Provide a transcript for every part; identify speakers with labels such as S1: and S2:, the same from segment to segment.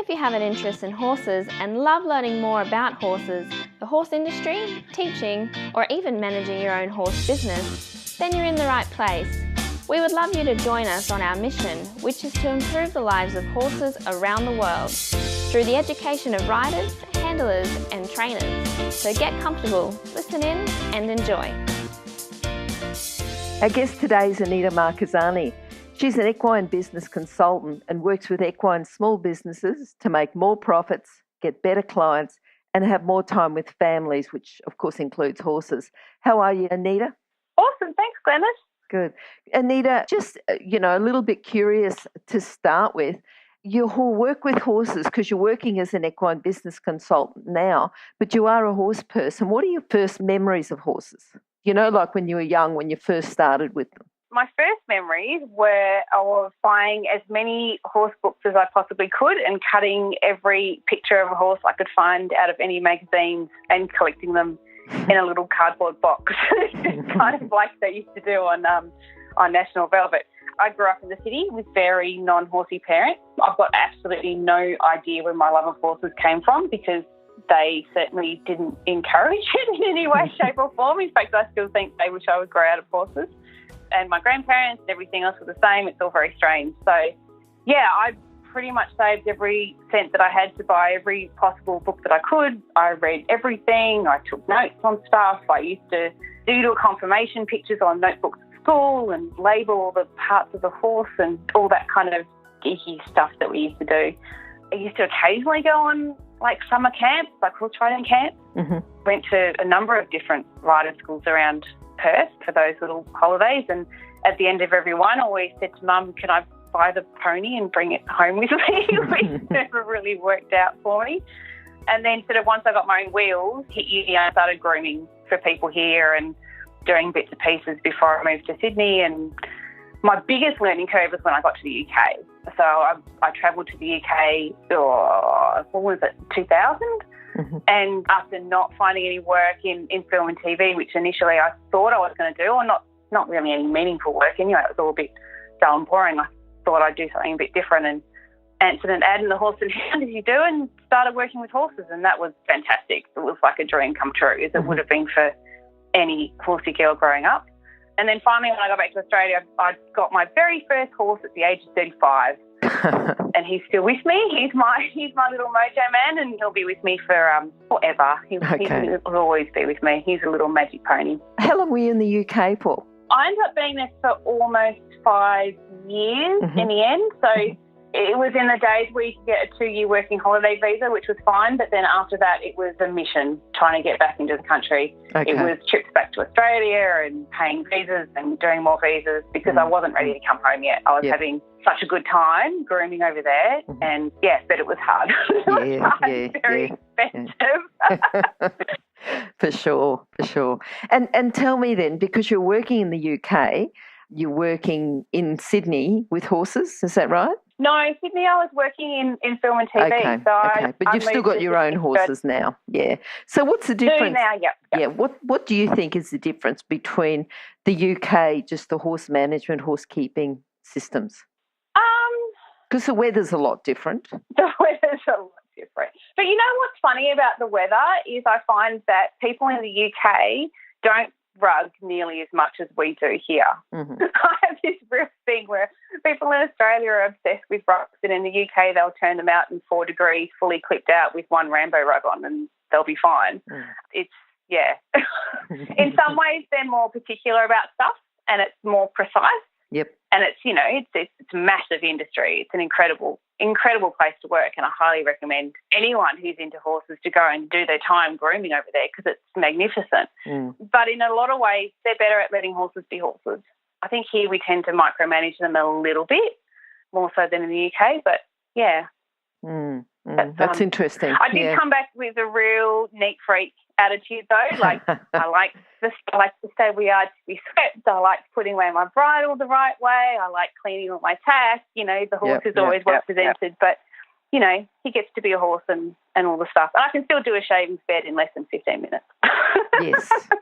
S1: If you have an interest in horses and love learning more about horses, the horse industry, teaching, or even managing your own horse business, then you're in the right place. We would love you to join us on our mission, which is to improve the lives of horses around the world through the education of riders, handlers, and trainers. So get comfortable, listen in, and enjoy.
S2: Our guest today is Anita Marchesani. She's an equine business consultant and works with equine small businesses to make more profits, get better clients, and have more time with families, which of course includes horses. How are you, Anita?
S3: Awesome. Thanks, Glennis.
S2: Good. Anita, just, a little bit curious to start with. You work with horses because you're working as an equine business consultant now, but you are a horse person. What are your first memories of horses? Like when you were young, when you first started with them.
S3: My first memories were of buying as many horse books as I possibly could and cutting every picture of a horse I could find out of any magazines and collecting them in a little cardboard box, kind of like they used to do on National Velvet. I grew up in the city with very non-horsey parents. I've got absolutely no idea where my love of horses came from because they certainly didn't encourage it in any way, shape or form. In fact, I still think they wish I would grow out of horses. And my grandparents and everything else were the same. It's all very strange. So, yeah, I pretty much saved every cent that I had to buy every possible book that I could. I read everything. I took notes on stuff. I used to doodle confirmation pictures on notebooks at school and label all the parts of the horse and all that kind of geeky stuff that we used to do. I used to occasionally go on summer camps, like horse riding camps. Mm-hmm. Went to a number of different rider schools around Perth for those little holidays, and at the end of every one I always said to Mum, can I buy the pony and bring it home with me? Which never really worked out for me. And then sort of once I got my own wheels, hit uni, I started grooming for people here and doing bits and pieces before I moved to Sydney. And my biggest learning curve was when I got to the UK. So I travelled to the UK, 2000? Mm-hmm. And after not finding any work in film and TV, which initially I thought I was going to do, or not really any meaningful work anyway, it was all a bit dull and boring. I thought I'd do something a bit different and answered an ad in the Horse and Hound, as you do, and started working with horses, and that was fantastic. It was like a dream come true, as it would have been for any horsey girl growing up. And then finally, when I got back to Australia, I got my very first horse at the age of 35. And he's still with me. He's my little mojo man, and he'll be with me for forever. He'll always be with me. He's a little magic pony.
S2: How long were you in the UK for?
S3: I ended up being there for almost 5 years in the end. So it was in the days where you could get a 2-year working holiday visa, which was fine. But then after that, it was a mission trying to get back into the country. Okay. It was trips back to Australia and paying visas and doing more visas because I wasn't ready to come home yet. I was having such a good time grooming over there. And, but it was hard. Very expensive.
S2: For sure. And tell me then, because you're working in the UK, you're working in Sydney with horses, is that right?
S3: No, in Sydney I was working in film and TV.
S2: Okay. But you've still got your own horses now. Yeah. So what's the difference?
S3: Now, yep.
S2: Yeah. What do you think is the difference between the UK, just the horse management, horse keeping systems? Because the weather's a lot different.
S3: The weather's a lot different. But you know what's funny about the weather is I find that people in the UK don't rug nearly as much as we do here. Mm-hmm. I have this real thing where people in Australia are obsessed with rugs, and in the UK they'll turn them out in 4 degrees, fully clipped out with one Rambo rug on, and they'll be fine. It's in some ways they're more particular about stuff, and it's more precise.
S2: Yep.
S3: And it's a massive industry. It's an incredible place to work, and I highly recommend anyone who's into horses to go and do their time grooming over there because it's magnificent. But in a lot of ways, they're better at letting horses be horses. I think here we tend to micromanage them a little bit more so than in the UK, but yeah.
S2: That's interesting.
S3: I did come back with a real neat freak attitude though. Like I like the stable yard to be swept. I like putting away my bridle the right way. I like cleaning all my tack. The horse is always well presented, but he gets to be a horse and all the stuff. And I can still do a shaving bed in less than 15 minutes.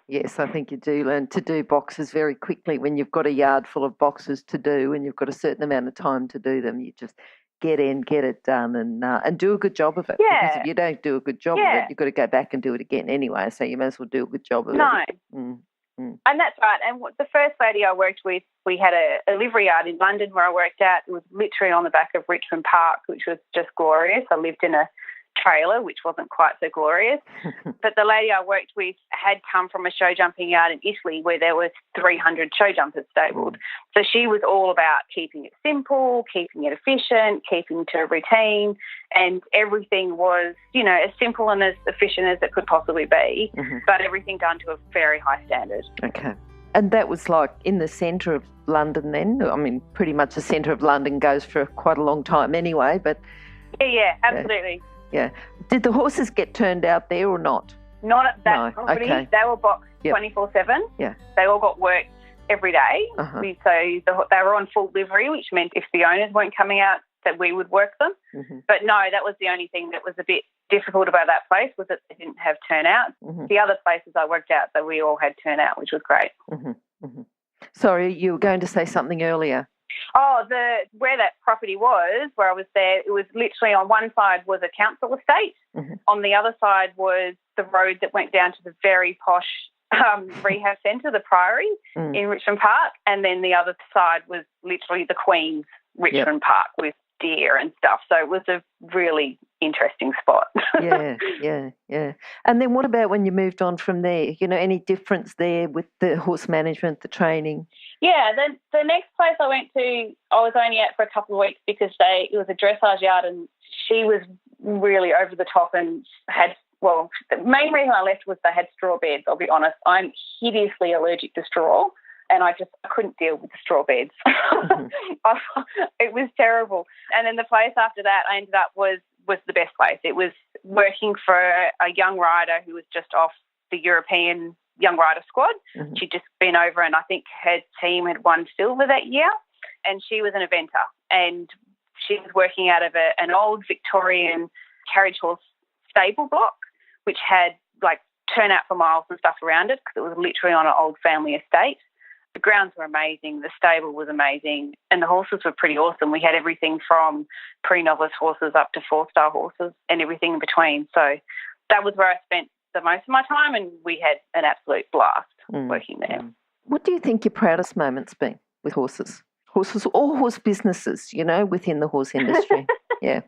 S2: Yes, I think you do learn to do boxes very quickly when you've got a yard full of boxes to do and you've got a certain amount of time to do them. get in, get it done, and do a good job of it.
S3: Yeah.
S2: Because if you don't do a good job of it, you've got to go back and do it again anyway. So you may as well do a good job of
S3: No.
S2: it.
S3: And that's right. And the first lady I worked with, we had a livery yard in London where I worked out. It was literally on the back of Richmond Park, which was just glorious. I lived in a trailer, which wasn't quite so glorious. But the lady I worked with had come from a show jumping yard in Italy where there were 300 show jumpers stabled. So she was all about keeping it simple, keeping it efficient, keeping to a routine, and everything was, as simple and as efficient as it could possibly be, but everything done to a very high standard.
S2: Okay. And that was like in the centre of London then? I mean, pretty much the centre of London goes for quite a long time anyway, but...
S3: Yeah, absolutely.
S2: Yeah. Did the horses get turned out there or not?
S3: Not at that property.
S2: Okay.
S3: They were boxed 24/7.
S2: Yeah.
S3: They all got worked every day.
S2: Uh-huh.
S3: So they were on full livery, which meant if the owners weren't coming out, that we would work them. But no, that was the only thing that was a bit difficult about that place, was that they didn't have turnout. The other places I worked out, that we all had turnout, which was great.
S2: Sorry, you were going to say something earlier.
S3: Oh, where that property was, where I was there, it was literally on one side was a council estate. On the other side was the road that went down to the very posh rehab centre, the Priory in Richmond Park. And then the other side was literally the Queen's Richmond Park with deer and stuff. So it was a really interesting spot.
S2: Yeah. And then what about when you moved on from there? Any difference there with the horse management, the training?
S3: Yeah, the next place I went to, I was only at for a couple of weeks because it was a dressage yard, and she was really over the top and the main reason I left was they had straw beds, I'll be honest. I'm hideously allergic to straw, and I couldn't deal with the straw beds. It was terrible. And then the place after that I ended up was the best place. It was working for a young rider who was just off the European Young Rider Squad. She'd just been over, and I think her team had won silver that year, and she was an eventer, and she was working out of an old Victorian carriage horse stable block, which had turnout for miles and stuff around it because it was literally on an old family estate. The grounds were amazing, the stable was amazing, and the horses were pretty awesome. We had everything from pre-novice horses up to 4-star horses and everything in between. So that was where I spent the most of my time, and we had an absolute blast working there.
S2: What do you think your proudest moment's been with horses? Horses or horse businesses, within the horse industry? Yeah,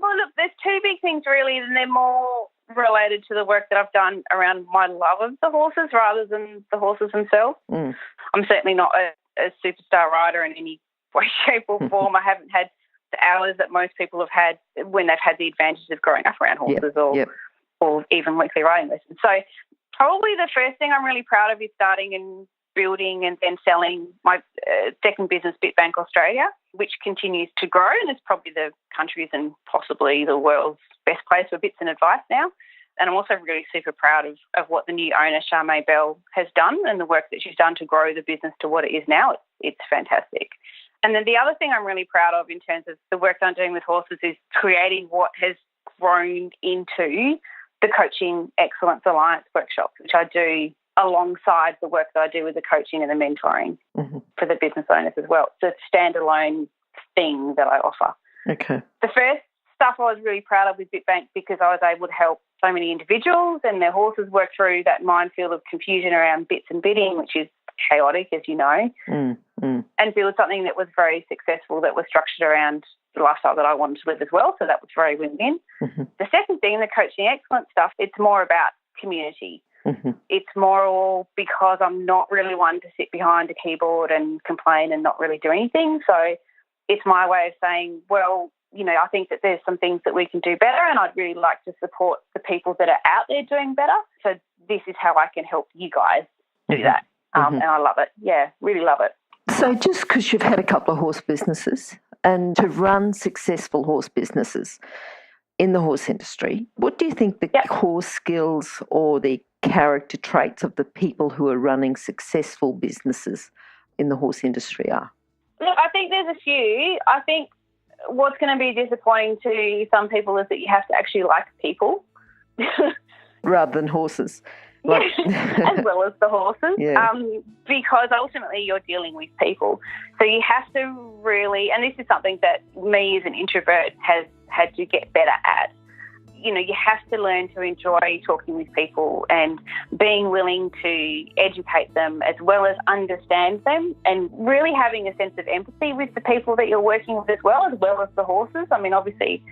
S2: well, look, there's two big things really, and they're more related to the work that I've done around my love of the horses rather than the horses themselves. I'm certainly not a superstar rider in any way, shape or form. I haven't had the hours that most people have had when they've had the advantage of growing up around horses or even weekly riding lessons. So probably the first thing I'm really proud of is starting and building and then selling my second business, Bitbank Australia, which continues to grow, and it's probably the country's and possibly the world's best place for bits and advice now. And I'm also really super proud of what the new owner, Charmaine Bell, has done and the work that she's done to grow the business to what it is now. It's fantastic. And then the other thing I'm really proud of in terms of the work that I'm doing with horses is creating what has grown into the Coaching Excellence Alliance workshops, which I do alongside the work that I do with the coaching and the mentoring for the business owners as well. It's a standalone thing that I offer. Okay.
S3: The first stuff I was really proud of with Bitbank because I was able to help so many individuals and their horses work through that minefield of confusion around bits and bidding, which is chaotic, as you know, and build something that was very successful, that was structured around the lifestyle that I wanted to live as well. So that was very win-win. The second thing, the coaching excellence stuff, it's more about community. It's more because I'm not really one to sit behind a keyboard and complain and not really do anything. So it's my way of saying, well, I think that there's some things that we can do better, and I'd really like to support the people that are out there doing better. So this is how I can help you guys do that. And I love it. Yeah, really love it.
S2: So just because you've had a couple of horse businesses and to run successful horse businesses in the horse industry, what do you think the core skills or the character traits of the people who are running successful businesses in the horse industry are?
S3: Look, I think there's a few. I think what's going to be disappointing to some people is that you have to actually like people.
S2: Rather than horses.
S3: as well as the horses,
S2: Yeah.
S3: because ultimately you're dealing with people. So you have to really, and this is something that me as an introvert has had to get better at, you know, you have to learn to enjoy talking with people and being willing to educate them as well as understand them, and really having a sense of empathy with the people that you're working with as well as the horses. I mean, obviously,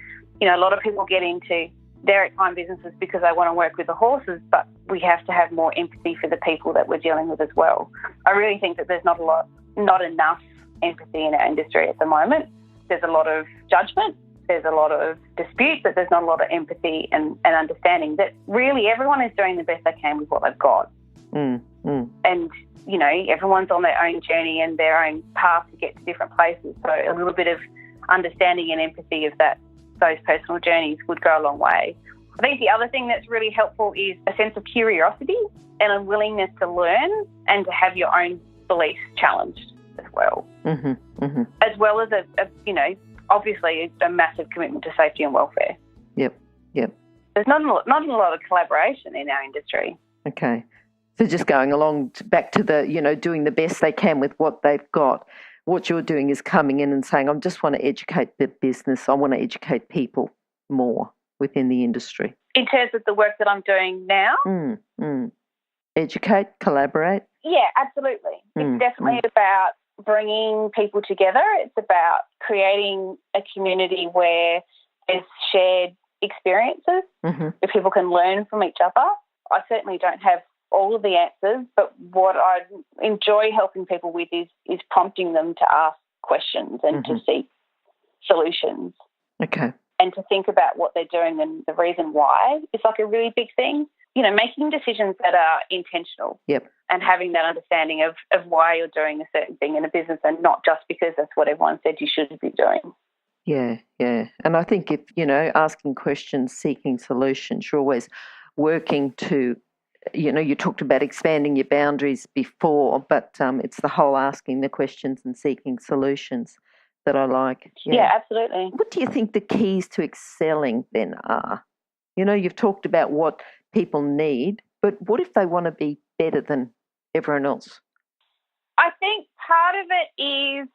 S3: you know, a lot of people get into their equine businesses because they want to work with the horses, but we have to have more empathy for the people that we're dealing with as well. I really think that there's not enough empathy in our industry at the moment. There's a lot of judgment, there's a lot of dispute, but there's not a lot of empathy and understanding that really everyone is doing the best they can with what they've got. And, you know, everyone's on their own journey and their own path to get to different places. So a little bit of understanding and empathy of those personal journeys would go a long way. I think the other thing that's really helpful is a sense of curiosity and a willingness to learn and to have your own beliefs challenged as well. As well as you know, obviously a massive commitment to safety and welfare.
S2: Yep.
S3: There's not a lot of collaboration in our industry.
S2: Okay. So just going along back to the, you know, doing the best they can with what they've got. What you're doing is coming in and saying, I just want to educate the business. I want to educate people more within the industry.
S3: In terms of the work that I'm doing now?
S2: Educate, collaborate?
S3: Yeah, absolutely. It's definitely about bringing people together. It's about creating a community where there's shared experiences, where people can learn from each other. I certainly don't have all of the answers, but what I enjoy helping people with is prompting them to ask questions and to seek solutions.
S2: Okay.
S3: And to think about what they're doing and the reason why. It's like a really big thing. You know, making decisions that are intentional.
S2: Yep.
S3: And having that understanding of why you're doing a certain thing in a business and not just because that's what everyone said you should be doing.
S2: Yeah. And I think if, you know, asking questions, seeking solutions, you're always working to, you know, you talked about expanding your boundaries before, but it's the whole asking the questions and seeking solutions that I like.
S3: Yeah, absolutely.
S2: What do you think the keys to excelling then are? You know, you've talked about what people need, but what if they want to be better than everyone else?
S3: I think part of it is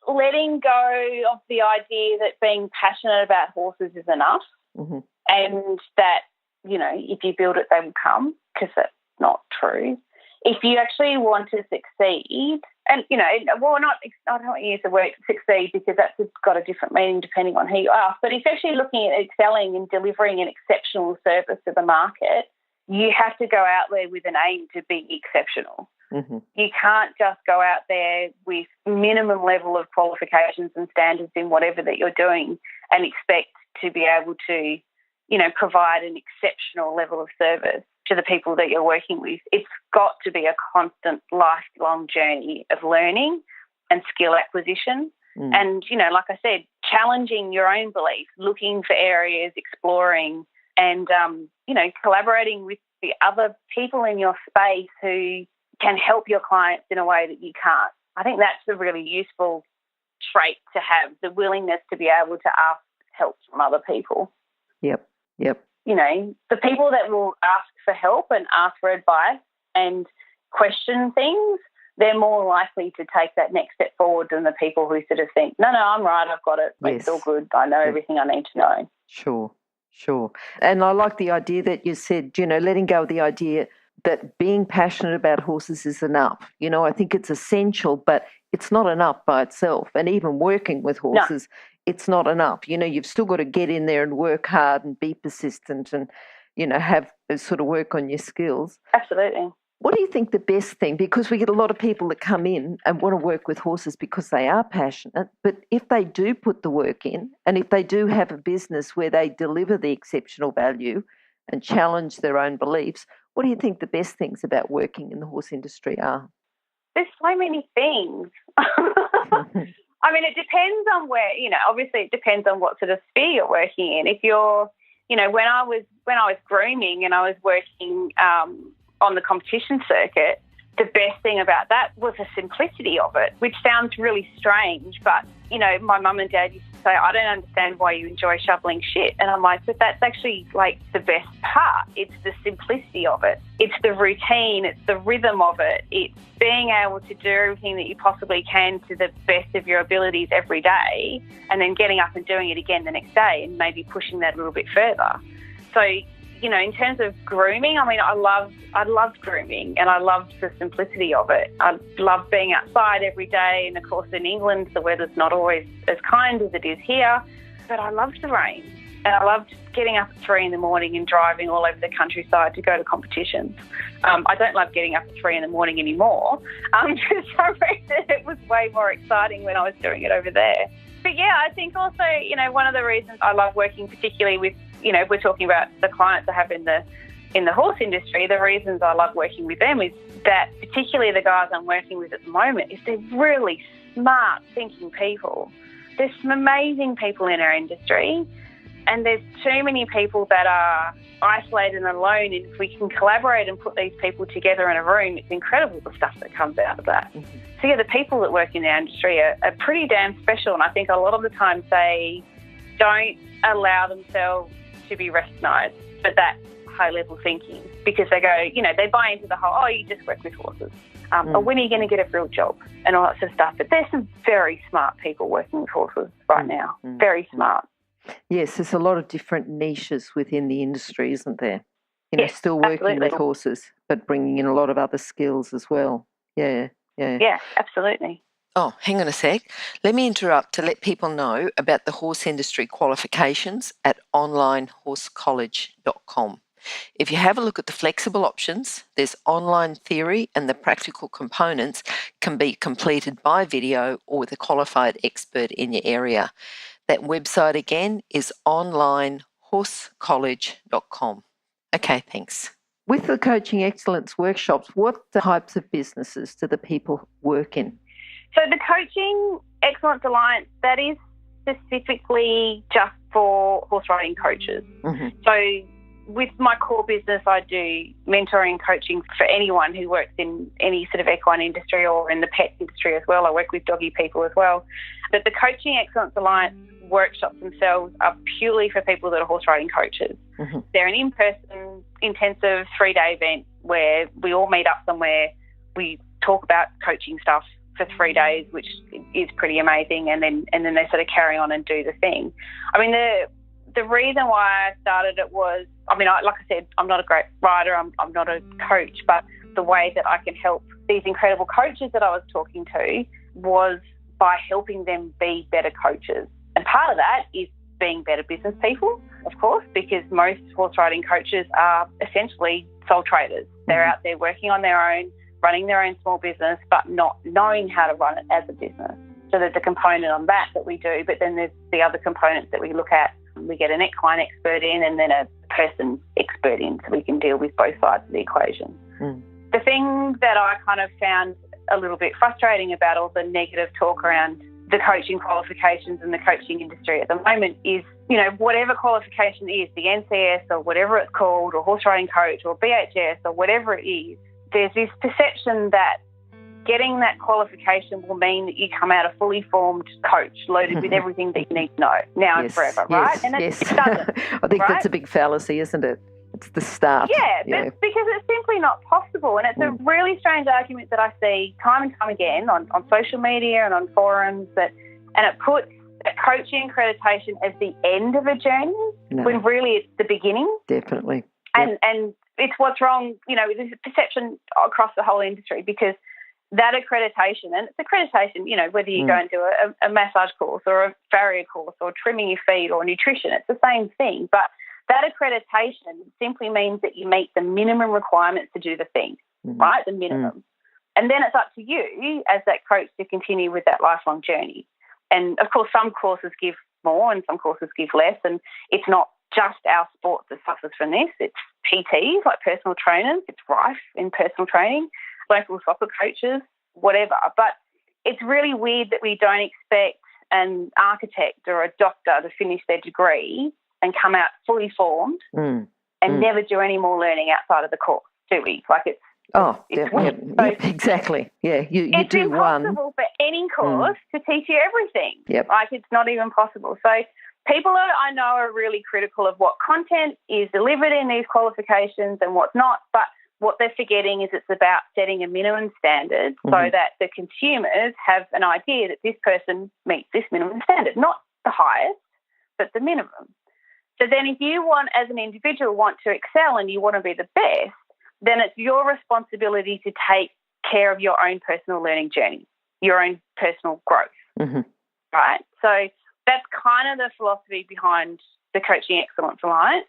S3: letting go of the idea that being passionate about horses is enough, and that, you know, if you build it, they will come, because that's not true. If you actually want to succeed, and, you know, well, I don't want to use the word succeed because that's got a different meaning depending on who you ask, but if you're actually looking at excelling and delivering an exceptional service to the market, you have to go out there with an aim to be exceptional. You can't just go out there with minimum level of qualifications and standards in whatever that you're doing and expect to be able to, you know, provide an exceptional level of service to the people that you're working with. It's got to be a constant, lifelong journey of learning and skill acquisition. And, you know, like I said, challenging your own beliefs, looking for areas, exploring, and, you know, collaborating with the other people in your space who can help your clients in a way that you can't. I think that's a really useful trait to have, the willingness to be able to ask help from other people.
S2: Yep.
S3: You know, the people that will ask for help and ask for advice and question things, they're more likely to take that next step forward than the people who sort of think, no, I'm right, I've got it, it's all good, I know everything I need to know.
S2: Sure. And I like the idea that you said, you know, letting go of the idea that being passionate about horses is enough. You know, I think it's essential, but it's not enough by itself. And even working with horses, it's not enough. You know, you've still got to get in there and work hard and be persistent and, you know, have sort of work on your skills.
S3: Absolutely.
S2: What do you think the best thing, because we get a lot of people that come in and want to work with horses because they are passionate, but if they do put the work in and if they do have a business where they deliver the exceptional value and challenge their own beliefs, what do you think the best things about working in the horse industry are?
S3: There's so many things. I mean, it depends on where, you know, obviously it depends on what sort of sphere you're working in. If you're, you know, when I was grooming and I was working on the competition circuit, the best thing about that was the simplicity of it, which sounds really strange, but, you know, my mum and dad used to say, I don't understand why you enjoy shoveling shit. And I'm like, but that's actually like the best part. It's the simplicity of it. It's the routine. It's the rhythm of it. It's being able to do everything that you possibly can to the best of your abilities every day, and then getting up and doing it again the next day and maybe pushing that a little bit further. So, you know, in terms of grooming, I mean, I loved grooming, and I loved the simplicity of it. I loved being outside every day, and of course in England the weather's not always as kind as it is here, but I loved the rain, and I loved getting up at 3 a.m. and driving all over the countryside to go to competitions. I don't love getting up at 3 a.m. anymore. For some reason it was way more exciting when I was doing it over there. But yeah, I think also, you know, one of the reasons I love working particularly with, you know, if we're talking about the clients I have in the horse industry, the reasons I love working with them is that, particularly the guys I'm working with at the moment, is they're really smart, thinking people. There's some amazing people in our industry, and there's too many people that are isolated and alone, and if we can collaborate and put these people together in a room, it's incredible the stuff that comes out of that. Mm-hmm. So yeah, the people that work in our industry are pretty damn special, and I think a lot of the times they don't allow themselves to be recognised for that high-level thinking, because they go, you know, they buy into the whole, oh, you just work with horses, or when are you going to get a real job, and all that sort of stuff. But there's some very smart people working with horses right now, very smart.
S2: Yes, there's a lot of different niches within the industry, isn't there? You know,
S3: yes,
S2: still working
S3: absolutely.
S2: with horses, but bringing in a lot of other skills as well. Yeah.
S3: Yeah, absolutely.
S4: Oh, hang on a sec. Let me interrupt to let people know about the horse industry qualifications at onlinehorsecollege.com. If you have a look at the flexible options, there's online theory, and the practical components can be completed by video or with a qualified expert in your area. That website again is onlinehorsecollege.com. Okay, thanks.
S2: With the Coaching Excellence workshops, what types of businesses do the people work in?
S3: So the Coaching Excellence Alliance, that is specifically just for horse riding coaches. Mm-hmm. So with my core business, I do mentoring and coaching for anyone who works in any sort of equine industry or in the pet industry as well. I work with doggy people as well. But the Coaching Excellence Alliance workshops themselves are purely for people that are horse riding coaches. Mm-hmm. They're an in-person, intensive 3-day event where we all meet up somewhere. We talk about coaching stuff for 3 days, which is pretty amazing, and then they sort of carry on and do the thing. I mean, the reason why I started it was, I mean, like I said, I'm not a great rider, I'm not a coach, but the way that I can help these incredible coaches that I was talking to was by helping them be better coaches. And part of that is being better business people, of course, because most horse riding coaches are essentially sole traders. They're out there working on their own, running their own small business, but not knowing how to run it as a business. So there's a component on that we do, but then there's the other components that we look at. We get an equine expert in and then a person expert in, so we can deal with both sides of the equation. The thing that I kind of found a little bit frustrating about all the negative talk around the coaching qualifications and the coaching industry at the moment is, you know, whatever qualification is, the NCS or whatever it's called, or horse riding coach or BHS or whatever it is, there's this perception that getting that qualification will mean that you come out a fully formed coach loaded with everything that you need to know now and forever, right? And it doesn't.
S2: I think that's a big fallacy, isn't it? It's the start.
S3: Yeah, because it's simply not possible. And it's a really strange argument that I see time and time again on social media and on forums, and it puts coaching accreditation as the end of a journey when really it's the beginning. Definitely. And it's what's wrong, you know, there's a perception across the whole industry, because that accreditation, and it's accreditation, you know, whether you go into a massage course or a farrier course or trimming your feet or nutrition, it's the same thing. But that accreditation simply means that you meet the minimum requirements to do the thing, right? The minimum. And then it's up to you as that coach to continue with that lifelong journey. And, of course, some courses give more and some courses give less, and it's not just our sport that suffers from this. It's PTs, like personal trainers. It's rife in personal training, local soccer coaches, whatever. But it's really weird that we don't expect an architect or a doctor to finish their degree and come out fully formed and never do any more learning outside of the course, do we? Like,
S2: Oh,
S3: it's
S2: yeah,
S3: weird. So
S2: exactly. Yeah, you
S3: it's
S2: do one.
S3: impossible for any course to teach you everything.
S2: Yep.
S3: Like, it's not even possible. So people I know are really critical of what content is delivered in these qualifications and what's not, but what they're forgetting is it's about setting a minimum standard so that the consumers have an idea that this person meets this minimum standard, not the highest, but the minimum. So then if you want, as an individual, want to excel and you want to be the best, then it's your responsibility to take care of your own personal learning journey, your own personal growth, right? So that's kind of the philosophy behind the Coaching Excellence Alliance.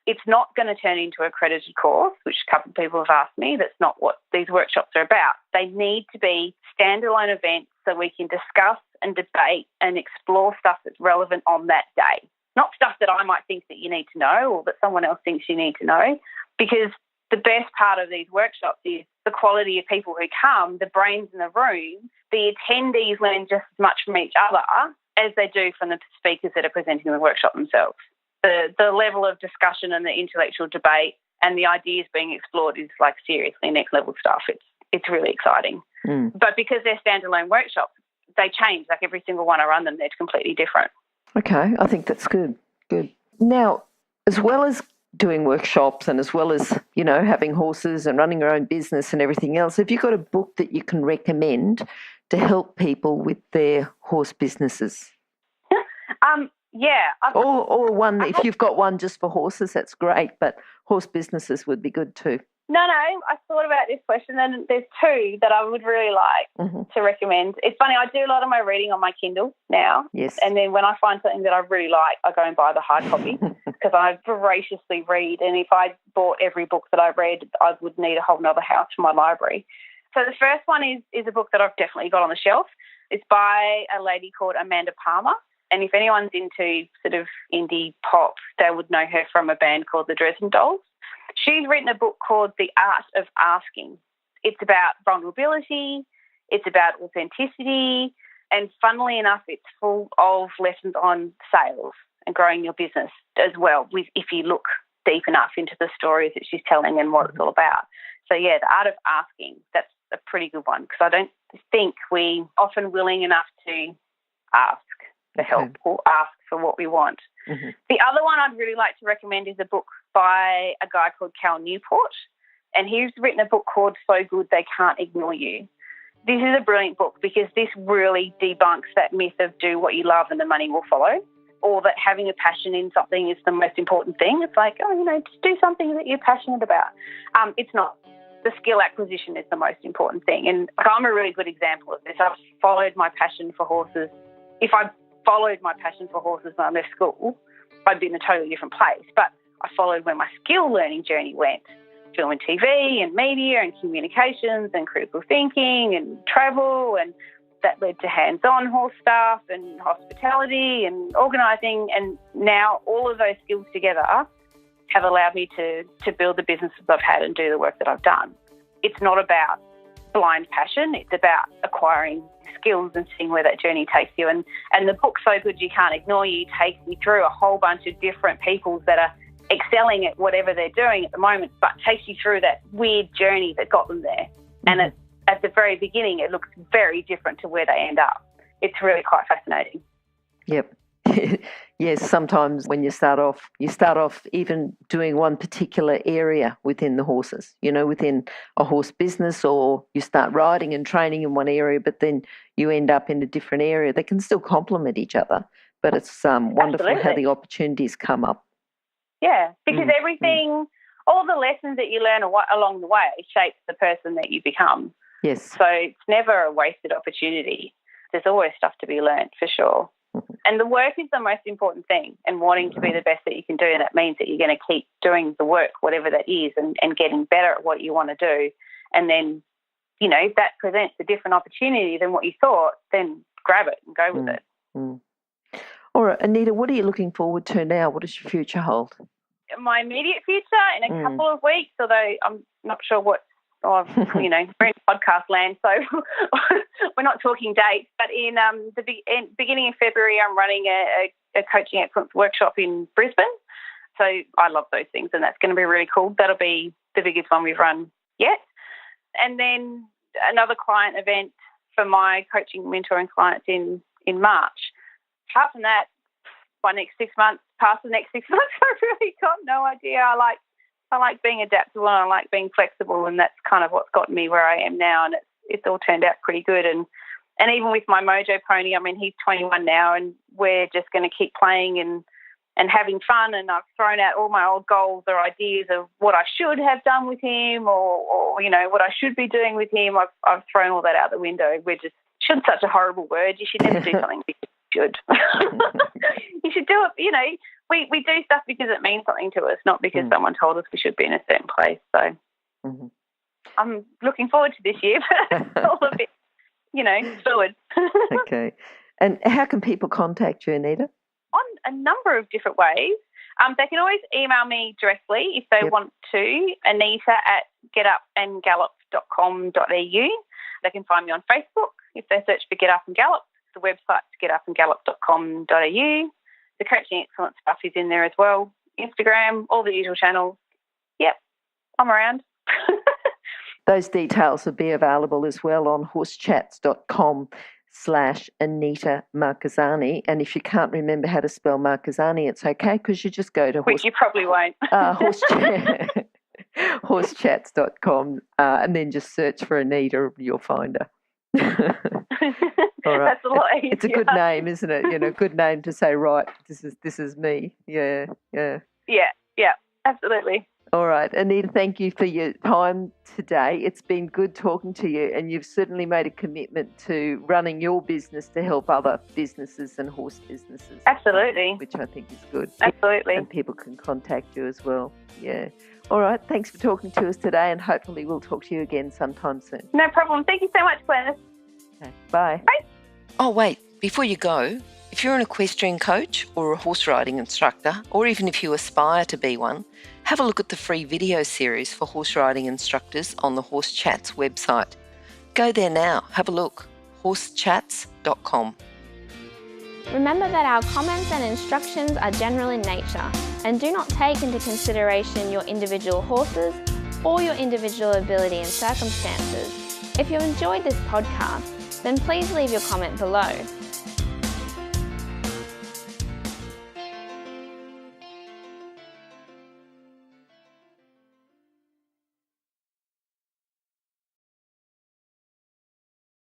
S3: It's not going to turn into an accredited course, which a couple of people have asked me. That's not what these workshops are about. They need to be standalone events so we can discuss and debate and explore stuff that's relevant on that day. Not stuff that I might think that you need to know or that someone else thinks you need to know, because the best part of these workshops is the quality of people who come, the brains in the room. The attendees learn just as much from each other as they do from the speakers that are presenting the workshop themselves. The level of discussion and the intellectual debate and the ideas being explored is like seriously next level stuff. It's really exciting. But because they're standalone workshops, they change. Like every single one I run them, they're completely different.
S2: Okay, I think that's good. Good. Now, as well as doing workshops and as well as, you know, having horses and running your own business and everything else, have you got a book that you can recommend to help people with their horse businesses?
S3: Yeah.
S2: Or one, if you've got one just for horses, that's great, but horse businesses would be good too.
S3: No, I thought about this question, and there's two that I would really like to recommend. It's funny, I do a lot of my reading on my Kindle now.
S2: Yes.
S3: And then when I find something that I really like, I go and buy the hard copy because I voraciously read. And if I bought every book that I read, I would need a whole other house for my library. So the first one is a book that I've definitely got on the shelf. It's by a lady called Amanda Palmer. And if anyone's into sort of indie pop, they would know her from a band called the Dresden Dolls. She's written a book called The Art of Asking. It's about vulnerability, it's about authenticity, and funnily enough, it's full of lessons on sales and growing your business as well, if you look deep enough into the stories that she's telling and what it's all about. So, yeah, The Art of Asking, that's a pretty good one because I don't think we're often willing enough to ask for help or ask for what we want. The other one I'd really like to recommend is a book by a guy called Cal Newport, and he's written a book called So Good They Can't Ignore You. This is a brilliant book because this really debunks that myth of do what you love and the money will follow, or that having a passion in something is the most important thing. It's like, just do something that you're passionate about. It's not. The skill acquisition is the most important thing. And I'm a really good example of this. I've followed my passion for horses. If I followed my passion for horses when I left school, I'd be in a totally different place. But I followed where my skill learning journey went. Film and TV and media and communications and critical thinking and travel, and that led to hands-on horse stuff and hospitality and organising. And now all of those skills together have allowed me to build the businesses I've had and do the work that I've done. It's not about blind passion. It's about acquiring skills and seeing where that journey takes you. And the book So Good You Can't Ignore You takes me through a whole bunch of different people that are excelling at whatever they're doing at the moment, but takes you through that weird journey that got them there. And at the very beginning, it looks very different to where they end up. It's really quite fascinating.
S2: Yep. Yes, sometimes when you start off even doing one particular area within the horses, within a horse business, or you start riding and training in one area, but then you end up in a different area. They can still complement each other, but it's wonderful how the opportunities come up.
S3: Yeah, because everything, all the lessons that you learn along the way shapes the person that you become.
S2: Yes.
S3: So it's never a wasted opportunity. There's always stuff to be learnt for sure. And the work is the most important thing, and wanting to be the best that you can do. And that means that you're going to keep doing the work, whatever that is, and getting better at what you want to do. And then, if that presents a different opportunity than what you thought, then grab it and go with it.
S2: All right, Anita, what are you looking forward to now? What does your future hold?
S3: My immediate future in a couple of weeks, although I'm not sure what, we're in podcast land, so we're not talking dates. But in the beginning of February, I'm running a coaching excellence workshop in Brisbane. So I love those things, and that's going to be really cool. That'll be the biggest one we've run yet. and then another client event for my coaching mentoring clients in March. Apart from that, past the next 6 months, I've really got no idea. I like being adaptable and I like being flexible, and that's kind of what's gotten me where I am now, and it's all turned out pretty good. And even with my Mojo pony, I mean, he's 21 now, and we're just going to keep playing and having fun, and I've thrown out all my old goals or ideas of what I should have done with him or you know, what I should be doing with him. I've thrown all that out the window. Should's such a horrible word. You should never do something because you should. You should do it, you know, we do stuff because it means something to us, not because someone told us we should be in a certain place. So I'm looking forward to this year, but it's all a bit, you know, fluid.
S2: Okay. And how can people contact you, Anita?
S3: On a number of different ways. They can always email me directly if they want to, anita@getupandgallop.com.au. They can find me on Facebook if they search for Get Up and Gallop. The website's getupandgallop.com.au. The Coaching Excellence stuff is in there as well. Instagram, all the usual channels. Yep, I'm around.
S2: Those details will be available as well on horsechats.com/Anita Marchesani. And if you can't remember how to spell Marchesani, it's okay, because you just go to
S3: Which you probably won't.
S2: horsechats.com and then just search for Anita, you'll find her. All right.
S3: That's a lot easier.
S2: It's a good name, isn't it? You know, good name to say, right, this is me. Yeah.
S3: Yeah, absolutely.
S2: All right, Anita, thank you for your time today. It's been good talking to you, and you've certainly made a commitment to running your business to help other businesses and horse businesses.
S3: Absolutely.
S2: Which I think is good.
S3: Absolutely.
S2: And people can contact you as well. Yeah. All right, thanks for talking to us today, and hopefully we'll talk to you again sometime soon.
S3: No problem. Thank you so much, Glennis.
S2: Okay, bye.
S3: Bye.
S4: Oh, wait, before you go, if you're an equestrian coach or a horse riding instructor, or even if you aspire to be one, have a look at the free video series for horse riding instructors on the Horse Chats website. Go there now, have a look, horsechats.com.
S1: Remember that our comments and instructions are general in nature and do not take into consideration your individual horses or your individual ability and circumstances. If you enjoyed this podcast, then please leave your comment below.